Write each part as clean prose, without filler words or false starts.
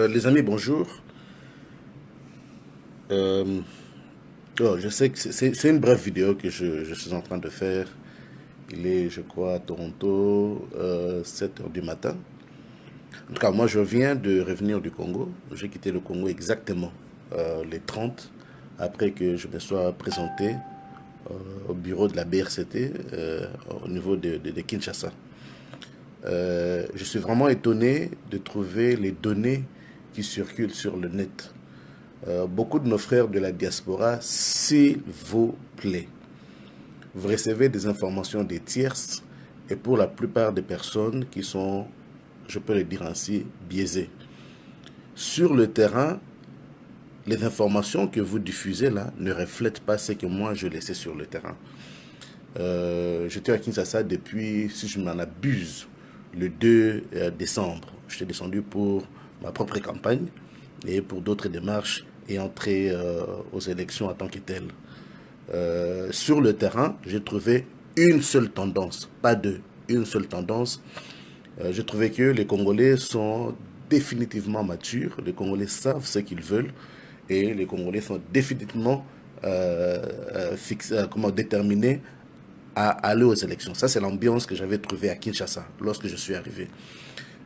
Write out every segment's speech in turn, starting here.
Les amis, bonjour. Euh, je sais que c'est une brève vidéo que je suis en train de faire. Il est, je crois, à Toronto, 7 heures du matin. En tout cas, moi, je viens de revenir du Congo. J'ai quitté le Congo exactement les 30, après que je me sois présenté au bureau de la BRCT au niveau de Kinshasa. Je suis vraiment étonné de trouver les données qui circulent sur le net. Beaucoup de nos frères de la diaspora, s'il vous plaît, vous recevez des informations des tierces et pour la plupart des personnes qui sont, je peux le dire ainsi, biaisées. Sur le terrain, les informations que vous diffusez là ne reflètent pas ce que moi je laissais sur le terrain. J'étais à Kinshasa depuis, si je m'en abuse, le 2 décembre. J'étais descendu pour ma propre campagne et pour d'autres démarches et entrer aux élections en tant que tel. Sur le terrain, j'ai trouvé une seule tendance, pas deux, une seule tendance. J'ai trouvé que les Congolais sont définitivement matures, les Congolais savent ce qu'ils veulent et les Congolais sont définitivement déterminés à aller aux élections. Ça, c'est l'ambiance que j'avais trouvée à Kinshasa lorsque je suis arrivé.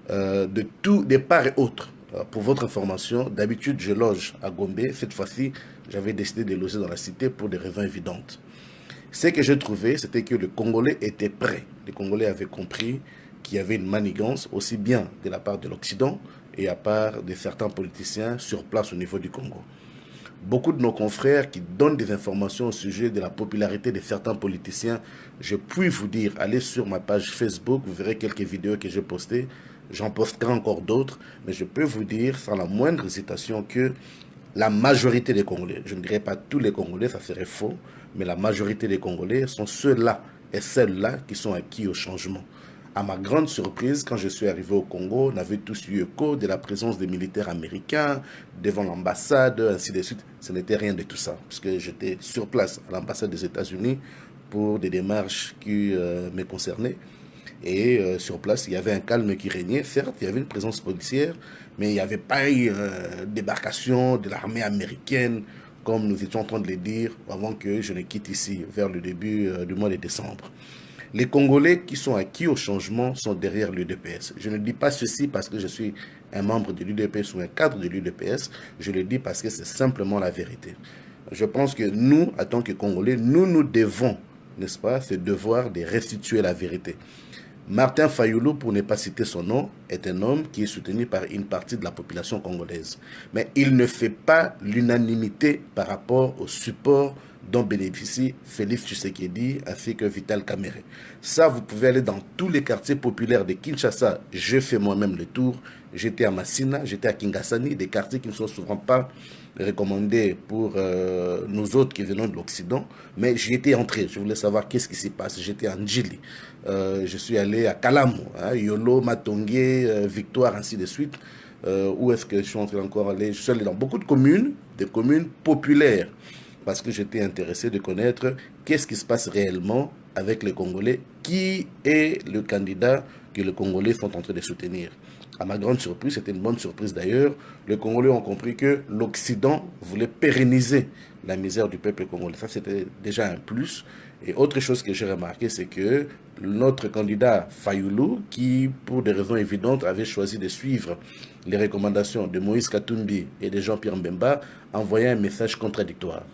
De tout, des parts et autres. Pour votre information, d'habitude, je loge à Gombe. Cette fois-ci, j'avais décidé de loger dans la cité pour des raisons évidentes. Ce que j'ai trouvé, c'était que le Congolais était prêt. Les Congolais avaient compris qu'il y avait une manigance, aussi bien de la part de l'Occident et à part de certains politiciens sur place au niveau du Congo. Beaucoup de nos confrères qui donnent des informations au sujet de la popularité de certains politiciens, je puis vous dire, allez sur ma page Facebook, vous verrez quelques vidéos que j'ai postées, j'en posterai encore d'autres, mais je peux vous dire sans la moindre hésitation que la majorité des Congolais, je ne dirais pas tous les Congolais, ça serait faux, mais la majorité des Congolais sont ceux-là et celles-là qui sont acquis au changement. À ma grande surprise, quand je suis arrivé au Congo, on avait tous eu écho de la présence des militaires américains devant l'ambassade, ainsi de suite. Ce n'était rien de tout ça, parce que j'étais sur place à l'ambassade des États-Unis pour des démarches qui me concernaient. Et sur place, il y avait un calme qui régnait. Certes, il y avait une présence policière, mais il n'y avait pas eu débarcation de l'armée américaine, comme nous étions en train de le dire, avant que je ne quitte ici, vers le début du mois de décembre. Les Congolais qui sont acquis au changement sont derrière l'UDPS. Je ne dis pas ceci parce que je suis un membre de l'UDPS ou un cadre de l'UDPS. Je le dis parce que c'est simplement la vérité. Je pense que nous, en tant que Congolais, nous devons, n'est-ce pas, ce devoir de restituer la vérité. Martin Fayulu, pour ne pas citer son nom, est un homme qui est soutenu par une partie de la population congolaise. Mais il ne fait pas l'unanimité par rapport au support dont bénéficie Félix Tshisekedi ainsi que Vital Kamerhe. Ça, vous pouvez aller dans tous les quartiers populaires de Kinshasa. Je fais moi-même le tour. J'étais à Massina, j'étais à Kingasani, des quartiers qui ne sont souvent pas recommandés pour nous autres qui venons de l'Occident. Mais j'y étais entré, je voulais savoir qu'est-ce qui s'y passe. J'étais en Djili, je suis allé à Kalamo, hein, Yolo, Matongé, Victoire, ainsi de suite. Où est-ce que je suis entré encore aller? Je suis allé dans beaucoup de communes, des communes populaires, parce que j'étais intéressé de connaître qu'est-ce qui se passe réellement avec les Congolais, qui est le candidat que les Congolais sont en train de soutenir. À ma grande surprise, c'était une bonne surprise d'ailleurs, les Congolais ont compris que l'Occident voulait pérenniser la misère du peuple congolais. Ça, c'était déjà un plus. Et autre chose que j'ai remarqué, c'est que notre candidat Fayulu, qui, pour des raisons évidentes, avait choisi de suivre les recommandations de Moïse Katumbi et de Jean-Pierre Mbemba, envoyait un message contradictoire.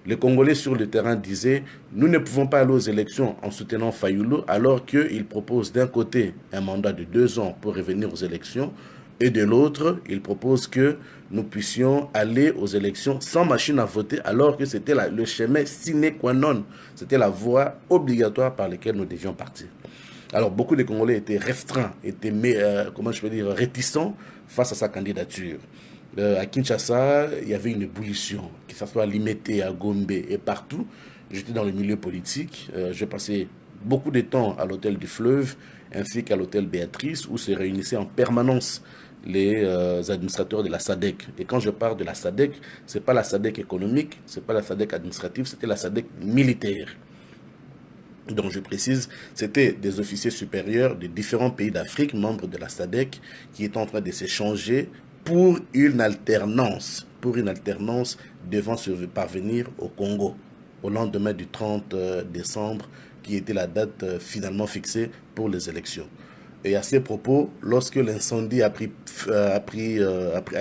Les Congolais sur le terrain disaient « Nous ne pouvons pas aller aux élections en soutenant Fayulu alors qu'il propose d'un côté un mandat de 2 ans pour revenir aux élections et de l'autre, il propose que nous puissions aller aux élections sans machine à voter alors que c'était le chemin sine qua non. C'était la voie obligatoire par laquelle nous devions partir. » Alors beaucoup de Congolais étaient restreints, étaient, comment je peux dire, réticents face à sa candidature. À Kinshasa, il y avait une ébullition, que ce soit à Limete, à Gombe et partout. J'étais dans le milieu politique. J'ai passé beaucoup de temps à l'hôtel du Fleuve ainsi qu'à l'hôtel Béatrice où se réunissaient en permanence les administrateurs de la SADC. Et quand je parle de la SADC, ce n'est pas la SADC économique, ce n'est pas la SADC administrative, c'était la SADC militaire. Donc je précise, c'était des officiers supérieurs de différents pays d'Afrique, membres de la SADC, qui étaient en train de s'échanger pour une alternance devant parvenir au Congo au lendemain du 30 décembre, qui était la date finalement fixée pour les élections. Et à ces propos, lorsque l'incendie a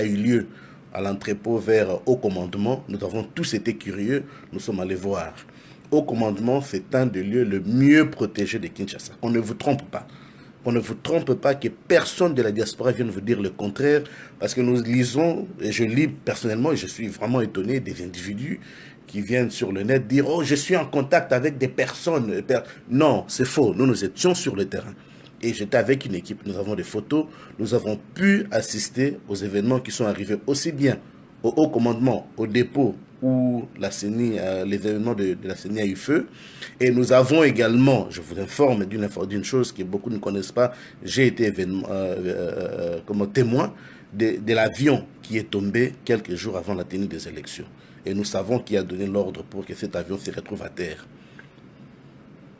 eu lieu à l'entrepôt vers Haut Commandement, nous avons tous été curieux, nous sommes allés voir. Haut Commandement, c'est un des lieux le mieux protégé de Kinshasa. On ne vous trompe pas. On ne vous trompe pas, que personne de la diaspora vienne vous dire le contraire, parce que nous lisons, et je lis personnellement, et je suis vraiment étonné des individus qui viennent sur le net dire « Oh, je suis en contact avec des personnes. » Non, c'est faux. Nous étions sur le terrain. Et j'étais avec une équipe, nous avons des photos, nous avons pu assister aux événements qui sont arrivés aussi bien au Haut Commandement, au dépôt où la CENI, les événements de la CENI a eu feu. Et nous avons également, je vous informe d'une chose que beaucoup ne connaissent pas, j'ai été comme témoin de l'avion qui est tombé quelques jours avant la tenue des élections. Et nous savons qui a donné l'ordre pour que cet avion se retrouve à terre.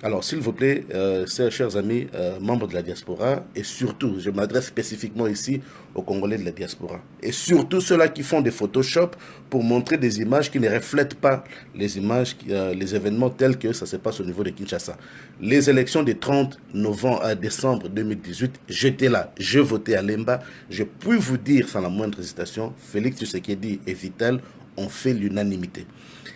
Alors, s'il vous plaît, chers amis, membres de la diaspora, et surtout, je m'adresse spécifiquement ici aux Congolais de la diaspora, et surtout ceux-là qui font des Photoshop pour montrer des images qui ne reflètent pas les images, les événements tels que ça se passe au niveau de Kinshasa. Les élections du 30 novembre à décembre 2018, j'étais là, je votais à Lemba, je puis vous dire sans la moindre hésitation, Félix Tshisekedi et Vital ont fait l'unanimité.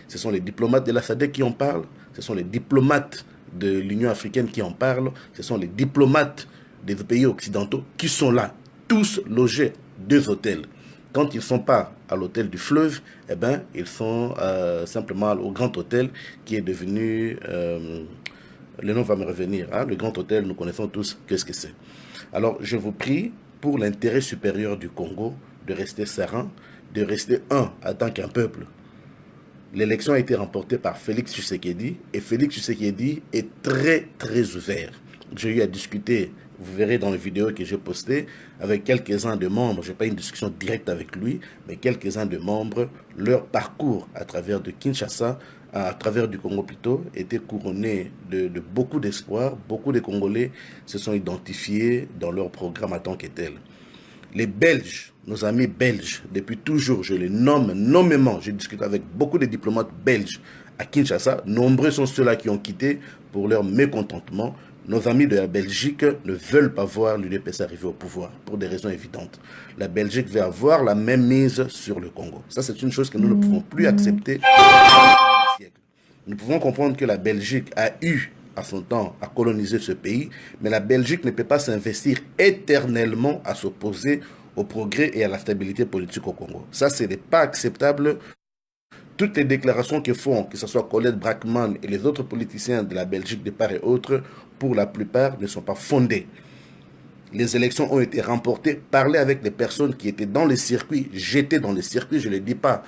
Ce sont les diplomates de la SADC qui en parlent, ce sont les diplomates de l'Union africaine qui en parlent, ce sont les diplomates des pays occidentaux qui sont là, tous logés 2 hôtels. Quand ils ne sont pas à l'hôtel du fleuve, eh ben, ils sont simplement au grand hôtel qui est devenu, le nom va me revenir, hein, le grand hôtel, nous connaissons tous qu'est-ce que c'est. Alors je vous prie, pour l'intérêt supérieur du Congo, de rester serein, de rester un en tant qu'un peuple. L'élection a été remportée par Félix Tshisekedi et Félix Tshisekedi est très ouvert. J'ai eu à discuter, vous verrez dans les vidéos que j'ai postées, avec quelques-uns de membres, je n'ai pas une discussion directe avec lui, mais quelques-uns de membres, leur parcours à travers de Kinshasa, à travers du Congo plutôt, était couronné de beaucoup d'espoir. Beaucoup de Congolais se sont identifiés dans leur programme en tant que tel. Les Belges, nos amis belges, depuis toujours, je les nomme nommément, je discute avec beaucoup de diplomates belges à Kinshasa. Nombreux sont ceux-là qui ont quitté pour leur mécontentement. Nos amis de la Belgique ne veulent pas voir l'UDPS arriver au pouvoir, pour des raisons évidentes. La Belgique veut avoir la même mise sur le Congo. Ça, c'est une chose que nous ne pouvons plus accepter. Nous pouvons comprendre que la Belgique a eu à son temps à coloniser ce pays, mais la Belgique ne peut pas s'investir éternellement à s'opposer au progrès et à la stabilité politique au Congo. Ça, ce n'est pas acceptable. Toutes les déclarations que font, que ce soit Colette Brackman et les autres politiciens de la Belgique de part et autre, pour la plupart ne sont pas fondées. Les élections ont été remportées. Parler avec les personnes qui étaient dans les circuits, j'étais dans les circuits, je ne le dis pas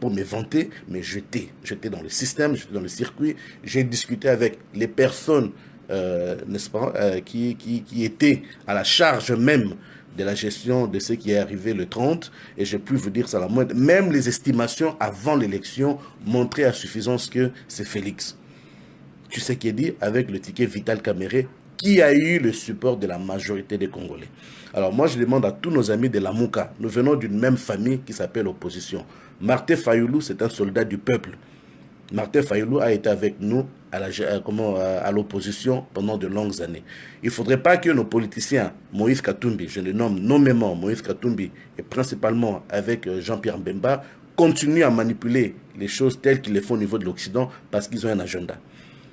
pour me vanter, mais j'étais dans le système, j'étais dans le circuit, j'ai discuté avec les personnes, n'est-ce pas, qui étaient à la charge même de la gestion de ce qui est arrivé le 30, et je puis vous dire ça la moindre, même les estimations avant l'élection montraient à suffisance que c'est Félix Tshisekedi avec le ticket Vital Kamerhe qui a eu le support de la majorité des Congolais. Alors moi je demande à tous nos amis de la Mouka, nous venons d'une même famille qui s'appelle opposition. Martin Fayulu, c'est un soldat du peuple. Martin Fayulu a été avec nous à l'opposition pendant de longues années. Il ne faudrait pas que nos politiciens, Moïse Katumbi, je le nomme nommément Moïse Katumbi, et principalement avec Jean-Pierre Mbemba, continuent à manipuler les choses telles qu'ils les font au niveau de l'Occident parce qu'ils ont un agenda.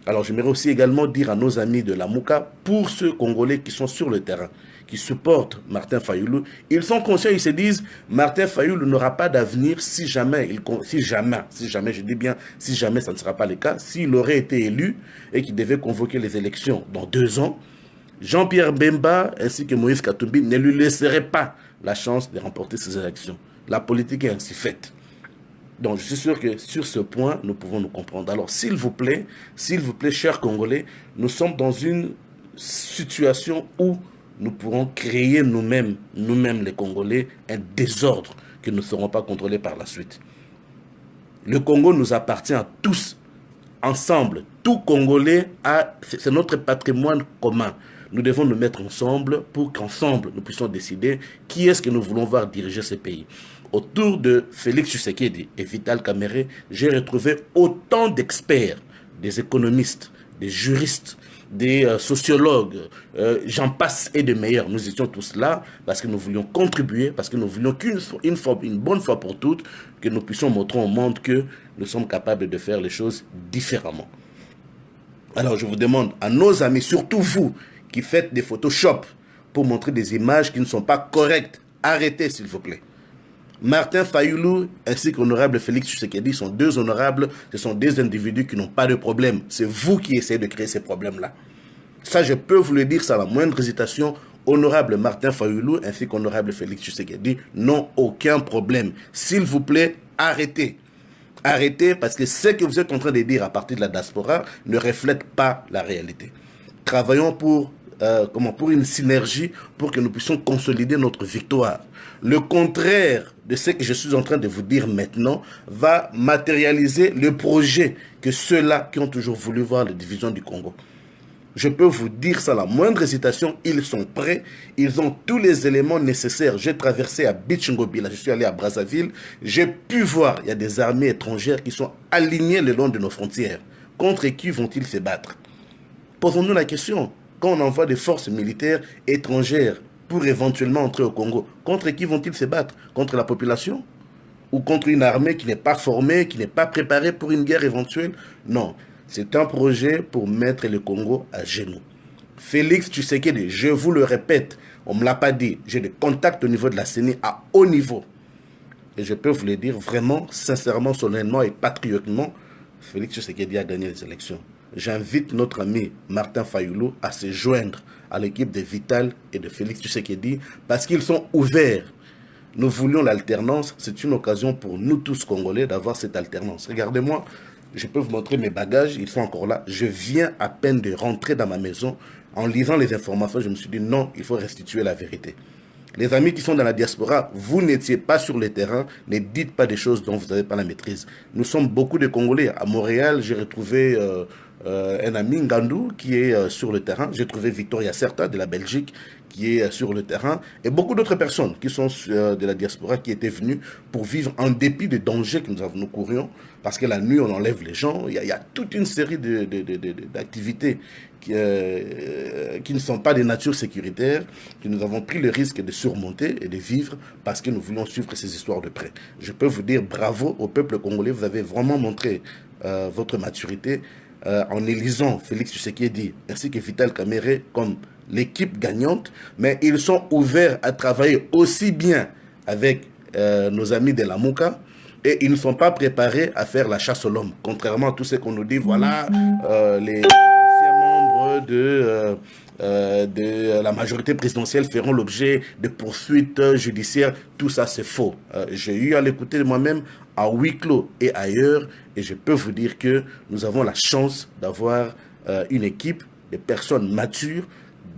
Alors j'aimerais aussi également dire à nos amis de la Mouka, pour ceux Congolais qui sont sur le terrain, qui supportent Martin Fayulu, ils sont conscients, ils se disent, Martin Fayulu n'aura pas d'avenir si jamais, je dis bien, si jamais ça ne sera pas le cas, s'il aurait été élu et qu'il devait convoquer les élections dans 2 ans, Jean-Pierre Bemba ainsi que Moïse Katumbi ne lui laisseraient pas la chance de remporter ces élections. La politique est ainsi faite. Donc, je suis sûr que sur ce point, nous pouvons nous comprendre. Alors, s'il vous plaît, chers Congolais, nous sommes dans une situation où nous pourrons créer nous-mêmes les Congolais, un désordre que nous ne serons pas contrôlés par la suite. Le Congo nous appartient à tous, ensemble. Tout Congolais, c'est notre patrimoine commun. Nous devons nous mettre ensemble pour qu'ensemble nous puissions décider qui est-ce que nous voulons voir diriger ce pays. Autour de Félix Tshisekedi et Vital Kamerhe, j'ai retrouvé autant d'experts, des économistes, des juristes, des sociologues, j'en passe et de meilleurs. Nous étions tous là parce que nous voulions contribuer, parce que nous voulions une bonne fois pour toutes, que nous puissions montrer au monde que nous sommes capables de faire les choses différemment. Alors je vous demande à nos amis, surtout vous qui faites des Photoshop pour montrer des images qui ne sont pas correctes, arrêtez s'il vous plaît. Martin Fayulu ainsi qu'honorable Félix Tshisekedi sont deux honorables, ce sont des individus qui n'ont pas de problème. C'est vous qui essayez de créer ces problèmes-là. Ça, je peux vous le dire sans la moindre hésitation. Honorable Martin Fayulu ainsi qu'honorable Félix Tshisekedi n'ont aucun problème. S'il vous plaît, arrêtez. Arrêtez parce que ce que vous êtes en train de dire à partir de la diaspora ne reflète pas la réalité. Travaillons pour une synergie pour que nous puissions consolider notre victoire. Le contraire de ce que je suis en train de vous dire maintenant va matérialiser le projet que ceux-là qui ont toujours voulu voir la division du Congo. Je peux vous dire sans la moindre hésitation, ils sont prêts, ils ont tous les éléments nécessaires. J'ai traversé à Bichingobila, je suis allé à Brazzaville, j'ai pu voir, il y a des armées étrangères qui sont alignées le long de nos frontières. Contre qui vont-ils se battre? Posons-nous la question, quand on envoie des forces militaires étrangères pour éventuellement entrer au Congo, contre qui vont-ils se battre? Contre la population? Ou contre une armée qui n'est pas formée, qui n'est pas préparée pour une guerre éventuelle? Non. C'est un projet pour mettre le Congo à genoux. Félix Tshisekedi, je vous le répète, on ne me l'a pas dit, j'ai des contacts au niveau de la CENI à haut niveau. Et je peux vous le dire vraiment, sincèrement, solennellement et patriotement, Félix Tshisekedi a gagné les élections. J'invite notre ami Martin Fayulu à se joindre à l'équipe de Vital et de Félix Tshisekedi parce qu'ils sont ouverts. Nous voulions l'alternance, c'est une occasion pour nous tous Congolais d'avoir cette alternance. Regardez-moi. Je peux vous montrer mes bagages, ils sont encore là. Je viens à peine de rentrer dans ma maison. En lisant les informations, je me suis dit non, il faut restituer la vérité. Les amis qui sont dans la diaspora, vous n'étiez pas sur le terrain, ne dites pas des choses dont vous n'avez pas la maîtrise. Nous sommes beaucoup de Congolais. À Montréal, j'ai retrouvé un ami, Ngandou, qui est sur le terrain. J'ai trouvé Victoria Certa de la Belgique, qui est sur le terrain, et beaucoup d'autres personnes qui sont de la diaspora qui étaient venues pour vivre en dépit des dangers que nous courions, parce que la nuit, on enlève les gens. Il y a toute une série d'activités qui ne sont pas de nature sécuritaire, que nous avons pris le risque de surmonter et de vivre parce que nous voulons suivre ces histoires de près. Je peux vous dire bravo au peuple congolais, vous avez vraiment montré votre maturité en élisant Félix Tshisekedi ainsi que Vital Kamerhe comme l'équipe gagnante, mais ils sont ouverts à travailler aussi bien avec nos amis de la Mouka, et ils ne sont pas préparés à faire la chasse à l'homme, contrairement à tout ce qu'on nous dit, voilà, les anciens membres de la majorité présidentielle feront l'objet de poursuites judiciaires. Tout ça, c'est faux. J'ai eu à l'écouter moi-même à huis clos et ailleurs, et je peux vous dire que nous avons la chance d'avoir une équipe de personnes matures,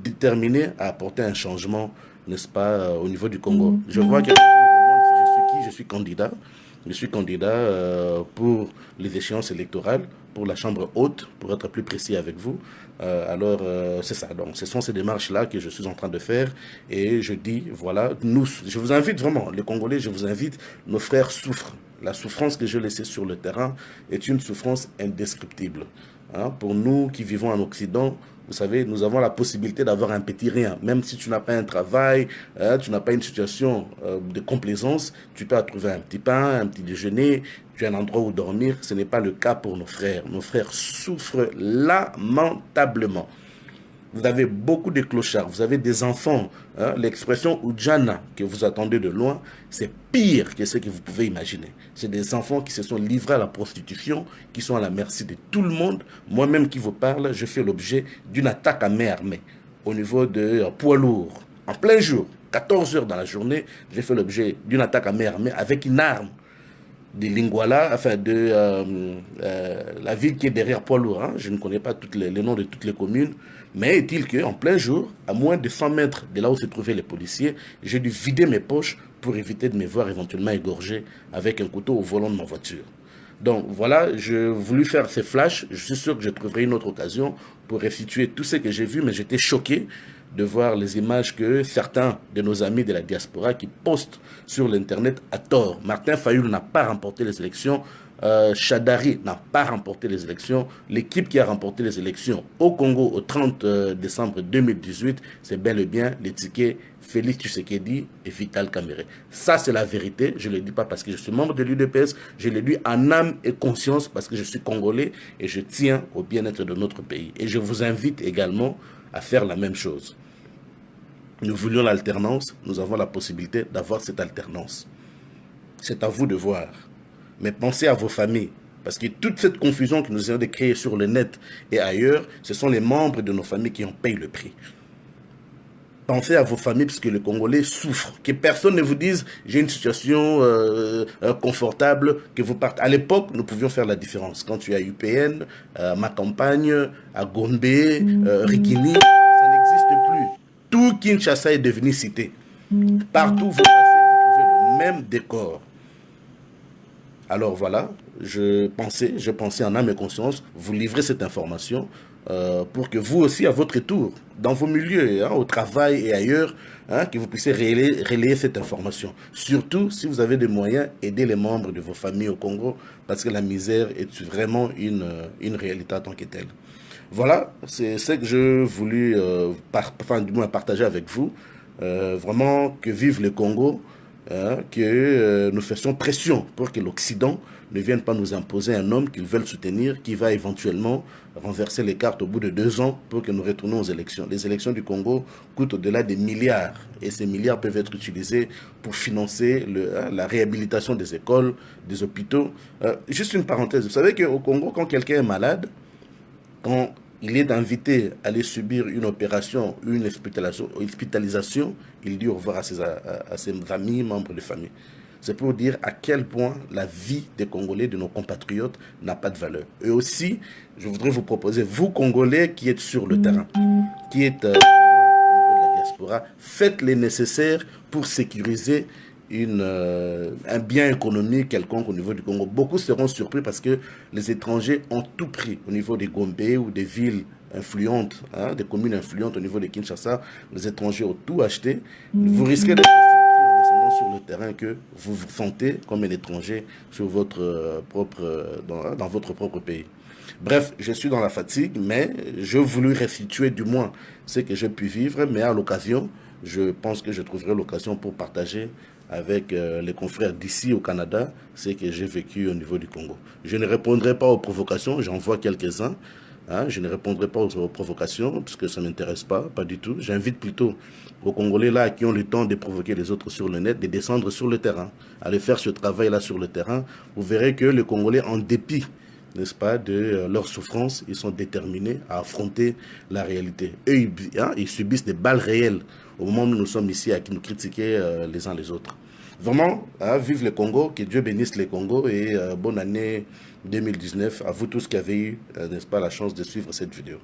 déterminées à apporter un changement, n'est-ce pas, au niveau du Congo. Je vois que me demande si je suis qui, je suis candidat. Je suis candidat pour les échéances électorales, pour la Chambre haute, pour être plus précis avec vous. Alors, c'est ça. Donc, ce sont ces démarches-là que je suis en train de faire. Et je dis, voilà, je vous invite vraiment, les Congolais, je vous invite, nos frères souffrent. La souffrance que je laissais sur le terrain est une souffrance indescriptible. Hein, pour nous qui vivons en Occident, vous savez, nous avons la possibilité d'avoir un petit rien. Même si tu n'as pas un travail, tu n'as pas une situation de complaisance, tu peux trouver un petit pain, un petit déjeuner, tu as un endroit où dormir. Ce n'est pas le cas pour nos frères. Nos frères souffrent lamentablement. Vous avez beaucoup de clochards, vous avez des enfants. Hein, l'expression Oudjana que vous attendez de loin, c'est pire que ce que vous pouvez imaginer. C'est des enfants qui se sont livrés à la prostitution, qui sont à la merci de tout le monde. Moi-même qui vous parle, je fais l'objet d'une attaque à main armée au niveau de poids lourd. En plein jour, 14 heures dans la journée, j'ai fait l'objet d'une attaque à main armée avec une arme de Lingwala, enfin de la ville qui est derrière Poids-Lourd. Hein. Je ne connais pas les noms de toutes les communes, mais est-il qu'en plein jour, à moins de 100 mètres de là où se trouvaient les policiers, j'ai dû vider mes poches pour éviter de me voir éventuellement égorgé avec un couteau au volant de ma voiture. Donc voilà, je voulais faire ces flashs. Je suis sûr que je trouverai une autre occasion pour restituer tout ce que j'ai vu, mais j'étais choqué de voir les images que certains de nos amis de la diaspora qui postent sur l'internet à tort. Martin Fayoul n'a pas remporté les élections. Chadari n'a pas remporté les élections. L'équipe qui a remporté les élections au Congo au 30 décembre 2018, c'est bel et bien les tickets Félix Tshisekedi et Vital Kamerhe. Ça, c'est la vérité. Je ne le dis pas parce que je suis membre de l'UDPS. Je le dis en âme et conscience parce que je suis congolais et je tiens au bien-être de notre pays. Et je vous invite également à faire la même chose. Nous voulions l'alternance. Nous avons la possibilité d'avoir cette alternance. C'est à vous de voir. Mais pensez à vos familles. Parce que toute cette confusion que nous essayons de créer sur le net et ailleurs, ce sont les membres de nos familles qui en payent le prix. Pensez à vos familles parce que les Congolais souffrent. Que personne ne vous dise j'ai une situation confortable, que vous partez. À l'époque, nous pouvions faire la différence. Quand tu es à UPN, ma campagne, à Gombe, Rikini, ça n'existe plus. Tout Kinshasa est devenu cité. Partout où vous passez, vous trouvez le même décor. Alors voilà, je pensais en âme et conscience vous livrer cette information pour que vous aussi, à votre tour, dans vos milieux, hein, au travail et ailleurs, hein, que vous puissiez relayer cette information. Surtout, si vous avez des moyens, aidez les membres de vos familles au Congo, parce que la misère est vraiment une réalité en tant que telle. Voilà, c'est ce que je voulais du moins partager avec vous. Vraiment, que vive le Congo. Que nous fassions pression pour que l'Occident ne vienne pas nous imposer un homme qu'ils veulent soutenir, qui va éventuellement renverser les cartes au bout de 2 ans pour que nous retournions aux élections. Les élections du Congo coûtent au-delà des milliards et ces milliards peuvent être utilisés pour financer la réhabilitation des écoles, des hôpitaux. Juste une parenthèse, vous savez qu'au Congo, quand quelqu'un est malade, quand il est invité à aller subir une opération, une hospitalisation, il dit au revoir à ses amis, membres de famille. C'est pour dire à quel point la vie des Congolais, de nos compatriotes, n'a pas de valeur. Et aussi, je voudrais vous proposer, vous Congolais qui êtes sur le terrain, qui êtes au niveau de la diaspora, faites les nécessaires pour sécuriser un bien économique quelconque au niveau du Congo. Beaucoup seront surpris parce que les étrangers ont tout pris au niveau des Gombe ou des villes influentes, hein, des communes influentes au niveau de Kinshasa. Les étrangers ont tout acheté. Vous risquez d'être surpris en descendant sur le terrain que vous vous sentez comme un étranger sur votre dans votre propre pays. Bref, je suis dans la fatigue, mais je voulais restituer du moins ce que j'ai pu vivre, mais à l'occasion, je pense que je trouverai l'occasion pour partager avec les confrères d'ici au Canada, ce que j'ai vécu au niveau du Congo. Je ne répondrai pas aux provocations, j'en vois quelques-uns. Hein, je ne répondrai pas aux provocations, parce que ça ne m'intéresse pas du tout. J'invite plutôt aux Congolais là qui ont le temps de provoquer les autres sur le net, de descendre sur le terrain, aller faire ce travail-là sur le terrain. Vous verrez que les Congolais, en dépit, n'est-ce pas, de leur souffrance, ils sont déterminés à affronter la réalité. Eux, ils subissent des balles réelles au moment où nous sommes ici à nous critiquer les uns les autres. Vraiment, vive le Congo, que Dieu bénisse le Congo et bonne année 2019 à vous tous qui avez eu, n'est-ce pas, la chance de suivre cette vidéo.